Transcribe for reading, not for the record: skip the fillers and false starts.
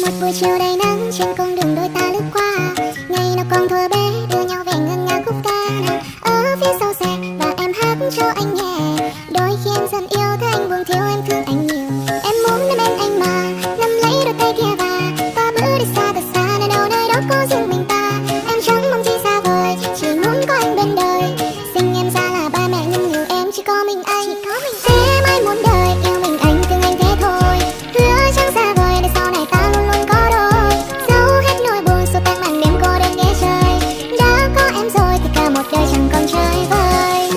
Một buổi chiều đầy nắng trên con đường đôi ta lướt qua, ngày nào còn thuở bé đưa nhau về ngân nga khúc ca ở phía sau xe và em hát cho anh nghe. Đôi khi em dần yêu thấy anh buồn thiếu em thương anh nhiều, em muốn đến bên anh mà nắm lấy đôi tay kia và ta bước đi xa thật xa nơi đâu nơi đó có riêng mình ta. Em chẳng mong gì xa vời, chỉ muốn có anh bên đời. Sinh em ra là ba mẹ nhưng nhiều em chỉ có mình anh. Em ai muốn đời yêu mình anh thương anh thế thôi, hứa chẳng xa vời để sau này ta luôn luôn có đôi. Dẫu hết nỗi buồn xua tan màn đêm cô đơn ghé trời, đã có em rồi thì cả một đời chẳng còn chơi vơi.